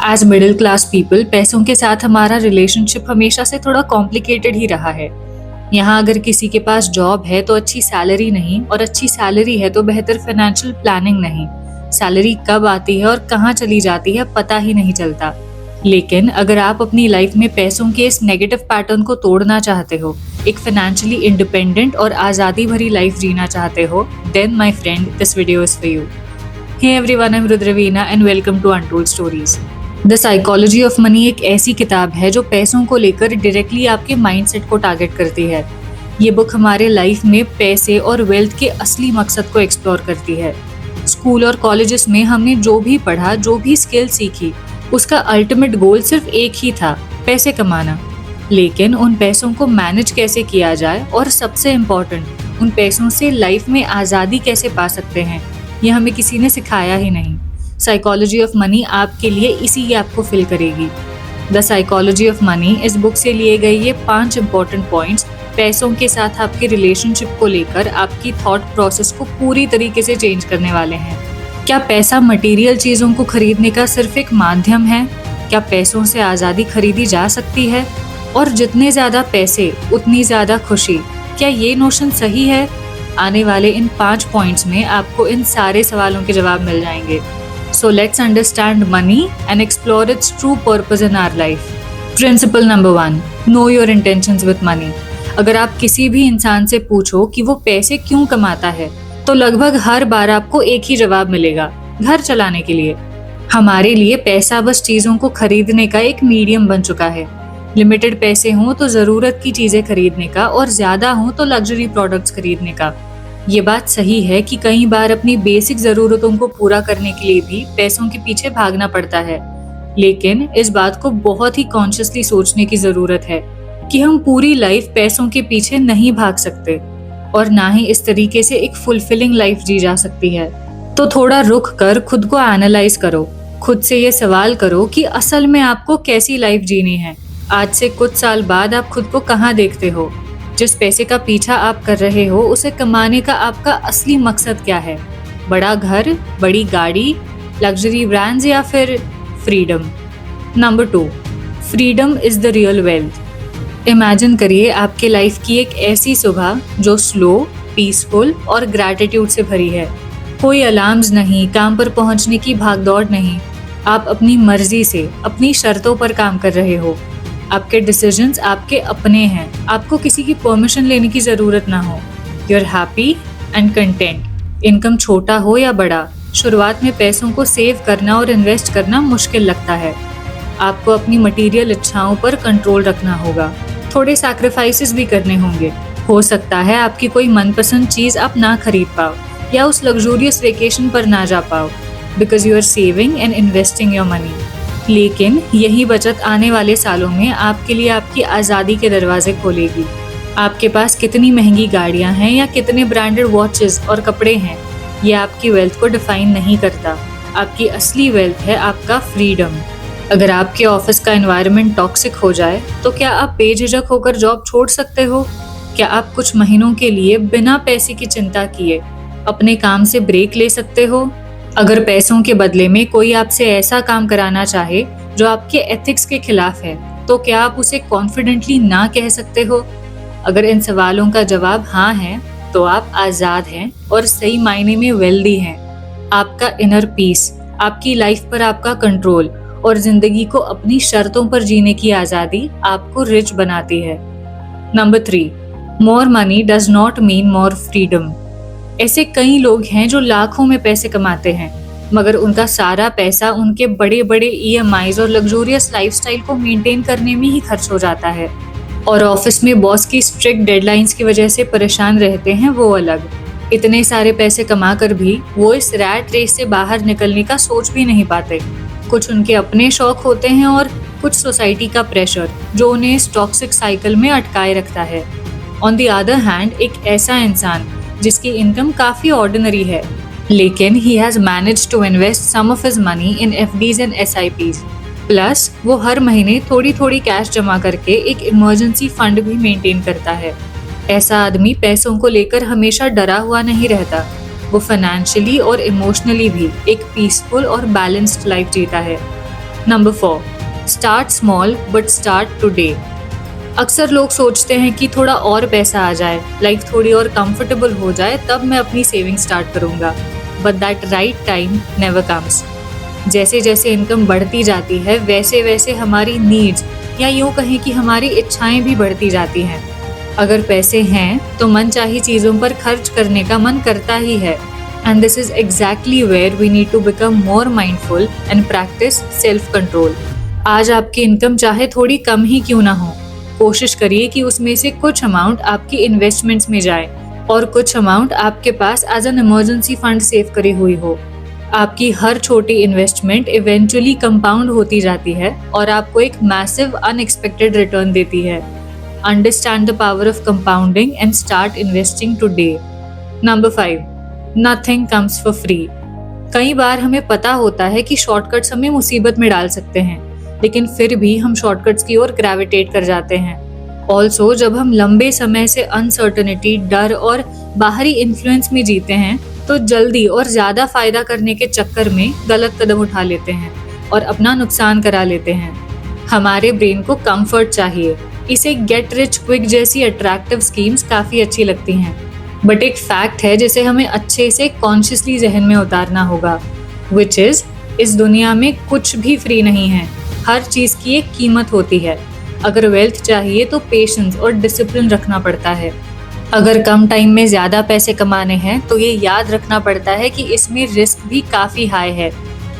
As middle class people पैसों के साथ हमारा रिलेशनशिप हमेशा से थोड़ा कॉम्प्लिकेटेड ही रहा है। यहाँ अगर किसी के पास जॉब है तो अच्छी सैलरी नहीं, और अच्छी सैलरी है तो बेहतर फाइनेंशियल प्लानिंग नहीं। सैलरी कब आती है और कहाँ चली जाती है पता ही नहीं चलता। लेकिन अगर आप अपनी लाइफ में पैसों के इस नेगेटिव पैटर्न को तोड़ना चाहते हो, एक फाइनेंशियली इंडिपेंडेंट और आज़ादी भरी लाइफ जीना चाहते हो, then my friend this video is for you. Hey everyone, I am Rudraveena and welcome to untold stories. The psychology of money एक ऐसी किताब है जो पैसों को लेकर डायरेक्टली आपके माइंडसेट को टारगेट करती है। ये बुक हमारे लाइफ में पैसे और वेल्थ के असली मकसद को एक्सप्लोर करती है। स्कूल और कॉलेजेस में हमने जो भी पढ़ा, जो भी स्किल सीखी, उसका अल्टीमेट गोल सिर्फ एक ही था, पैसे कमाना। लेकिन उन पैसों को मैनेज कैसे किया जाए और सबसे इम्पोर्टेंट, उन पैसों से लाइफ में आज़ादी कैसे पा सकते हैं, ये हमें किसी ने सिखाया ही नहीं। साइकोलॉजी ऑफ मनी आपके लिए इसी गैप को फिल करेगी। द साइकोलॉजी ऑफ मनी इस बुक से लिए गए ये 5 इंपॉर्टेंट पॉइंट्स पैसों के साथ आपके रिलेशनशिप को लेकर आपकी थॉट प्रोसेस को पूरी तरीके से चेंज करने वाले हैं। क्या पैसा मटेरियल चीज़ों को खरीदने का सिर्फ एक माध्यम है? क्या पैसों से आज़ादी खरीदी जा सकती है? और जितने ज़्यादा पैसे उतनी ज़्यादा खुशी, क्या ये नोशन सही है? आने वाले इन 5 पॉइंट्स में आपको इन सारे सवालों के जवाब मिल जाएंगे। So let's understand money and explore its true purpose in our life. Principle number 1, know your intentions with money. अगर आप किसी भी इंसान से पूछो कि वो पैसे क्यों कमाता है, तो लगभग हर बार आपको एक ही जवाब मिलेगा, घर चलाने के लिए। हमारे लिए पैसा बस चीज़ों को खरीदने का एक मीडियम बन चुका है। लिमिटेड पैसे हों तो ज़रूरत की चीज़ें खरीदने का, और ज़्यादा हों तो लग्जरी प्रोडक्ट्स खरीदने का। ये बात सही है कि कई बार अपनी बेसिक ज़रूरतों को पूरा करने के लिए भी पैसों के पीछे भागना पड़ता है। लेकिन इस बात को बहुत ही कॉन्शियसली सोचने की ज़रूरत है कि हम पूरी लाइफ पैसों के पीछे नहीं भाग सकते, और ना ही इस तरीके से एक फुलफिलिंग लाइफ जी जा सकती है। तो थोड़ा रुक कर खुद को एनालाइज करो, खुद से ये सवाल करो कि असल में आपको कैसी लाइफ जीनी है। आज से कुछ साल बाद आप खुद को कहाँ देखते हो? जिस पैसे का पीछा आप कर रहे हो, उसे कमाने का आपका असली मकसद क्या है? बड़ा घर, बड़ी गाड़ी, लग्जरी ब्रांड्स, या फिर freedom? Number 2, freedom is the real wealth. Imagine करिए आपके लाइफ की एक ऐसी सुबह जो स्लो, पीसफुल और ग्रैटिट्यूड से भरी है। कोई अलार्म्स नहीं, काम पर पहुंचने की भागदौड़ नहीं। आप अपनी मर्जी से, अपनी शर्तों पर काम कर रहे हो। आपके डिसीजंस आपके अपने हैं, आपको किसी की परमिशन लेने की ज़रूरत ना हो। You are happy and content. Income छोटा हो या बड़ा, शुरुआत में पैसों को सेव करना और इन्वेस्ट करना मुश्किल लगता है। आपको अपनी मटेरियल इच्छाओं पर कंट्रोल रखना होगा, थोड़े सैक्रिफाइसेस भी करने होंगे। हो सकता है आपकी कोई मनपसंद चीज़ आप ना खरीद पाओ, या उस लग्जूरियस वेकेशन पर ना जा पाओ, because you are saving and investing your money. लेकिन यही बचत आने वाले सालों में आपके लिए आपकी आज़ादी के दरवाजे खोलेगी। आपके पास कितनी महंगी गाड़ियां हैं या कितने ब्रांडेड वॉचेस और कपड़े हैं, ये आपकी वेल्थ को डिफाइन नहीं करता। आपकी असली वेल्थ है आपका फ्रीडम। अगर आपके ऑफिस का एनवायरनमेंट टॉक्सिक हो जाए, तो क्या आप बेझिझक होकर जॉब छोड़ सकते हो? क्या आप कुछ महीनों के लिए बिना पैसे की चिंता किए अपने काम से ब्रेक ले सकते हो? अगर पैसों के बदले में कोई आपसे ऐसा काम कराना चाहे जो आपके एथिक्स के खिलाफ है, तो क्या आप उसे कॉन्फिडेंटली ना कह सकते हो? अगर इन सवालों का जवाब हाँ है, तो आप आज़ाद हैं और सही मायने में वेल्दी हैं। आपका इनर पीस, आपकी लाइफ पर आपका कंट्रोल और जिंदगी को अपनी शर्तों पर जीने की आज़ादी आपको रिच बनाती है। Number 3, more money does not mean more freedom. ऐसे कई लोग हैं जो लाखों में पैसे कमाते हैं, मगर उनका सारा पैसा उनके बड़े बड़े EMIs और लग्जूरियस लाइफस्टाइल को मेंटेन करने में ही खर्च हो जाता है। और ऑफिस में बॉस की स्ट्रिक्ट डेडलाइंस की वजह से परेशान रहते हैं वो अलग। इतने सारे पैसे कमा कर भी वो इस रैट रेस से बाहर निकलने का सोच भी नहीं पाते। कुछ उनके अपने शौक होते हैं और कुछ सोसाइटी का प्रेशर जो उन्हें इस टॉक्सिक साइकिल में अटकाए रखता है। ऑन द अदर हैंड, एक ऐसा इंसान जिसकी इनकम काफ़ी ऑर्डिनरी है, लेकिन he has managed to invest some of his money in FDs and SIPs, plus वो हर महीने थोड़ी थोड़ी कैश जमा करके एक इमरजेंसी फंड भी मेंटेन करता है। ऐसा आदमी पैसों को लेकर हमेशा डरा हुआ नहीं रहता, वो फाइनेंशियली और इमोशनली भी एक पीसफुल और बैलेंस्ड लाइफ जीता है। Number 4, start small but start today. अक्सर लोग सोचते हैं कि थोड़ा और पैसा आ जाए, लाइफ थोड़ी और कंफर्टेबल हो जाए, तब मैं अपनी सेविंग स्टार्ट करूंगा। But that right time never comes. जैसे जैसे इनकम बढ़ती जाती है वैसे वैसे हमारी नीड्स या यूं कहें कि हमारी इच्छाएं भी बढ़ती जाती हैं। अगर पैसे हैं तो मनचाही चीज़ों पर खर्च करने का मन करता ही है। And this is exactly where we need to become more mindful and practise self control. आज आपकी इनकम चाहे थोड़ी कम ही क्यों ना हो, कोशिश करिए कि उसमें से कुछ अमाउंट आपकी इन्वेस्टमेंट्स में जाए और कुछ अमाउंट आपके पास as an emergency fund save करी हुई हो। आपकी हर छोटी इन्वेस्टमेंट इवेंचुअली कंपाउंड होती जाती है और आपको एक मैसिव अनएक्सपेक्टेड रिटर्न देती है। Understand the power of compounding and start investing today. Number 5, nothing comes for free. कई बार हमें पता होता है कि शॉर्टकट्स हमें मुसीबत में डाल सकते हैं, लेकिन फिर भी हम शॉर्टकट्स की ओर ग्रेविटेट कर जाते हैं। ऑल्सो जब हम लंबे समय से अनसर्टेनिटी, डर और बाहरी इन्फ्लुएंस में जीते हैं तो जल्दी और ज्यादा फायदा करने के चक्कर में गलत कदम उठा लेते हैं और अपना नुकसान करा लेते हैं। हमारे ब्रेन को कंफर्ट चाहिए, इसे गेट रिच क्विक जैसी अट्रैक्टिव स्कीम्स काफी अच्छी लगती हैं, बट एक फैक्ट है जिसे हमें अच्छे से कॉन्शियसली जहन में उतारना होगा, विच इज इस दुनिया में कुछ भी फ्री नहीं है। हर चीज की एक कीमत होती है। अगर वेल्थ चाहिए तो पेशेंस और डिसिप्लिन रखना पड़ता है। अगर कम टाइम में ज्यादा पैसे कमाने हैं तो ये याद रखना पड़ता है कि इसमें रिस्क भी काफी हाई है।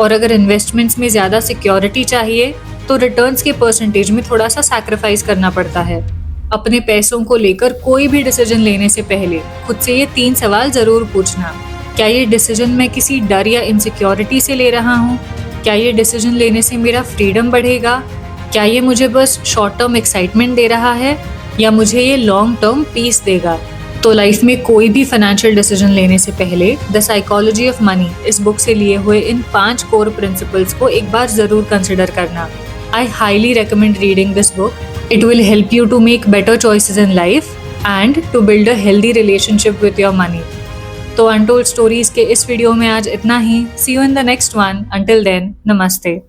और अगर इन्वेस्टमेंट्स में ज्यादा सिक्योरिटी चाहिए तो रिटर्न्स के परसेंटेज में थोड़ा सा सैक्रिफाइस करना पड़ता है। अपने पैसों को लेकर कोई भी डिसीजन लेने से पहले खुद से ये 3 सवाल जरूर पूछना। क्या ये डिसीजन मैं किसी डर या इनसिक्योरिटी से ले रहा हूँ? क्या ये डिसीजन लेने से मेरा फ्रीडम बढ़ेगा? क्या ये मुझे बस शॉर्ट टर्म एक्साइटमेंट दे रहा है या मुझे ये लॉन्ग टर्म पीस देगा? तो लाइफ में कोई भी फाइनेंशियल डिसीजन लेने से पहले द साइकोलॉजी ऑफ मनी इस बुक से लिए हुए इन 5 कोर प्रिंसिपल्स को एक बार जरूर कंसिडर करना। I highly recommend reading this book. It will help you to make better choices in life and to build a healthy relationship with your money. तो untold stories के इस वीडियो में आज इतना ही। See you in the next one. Until then, नमस्ते।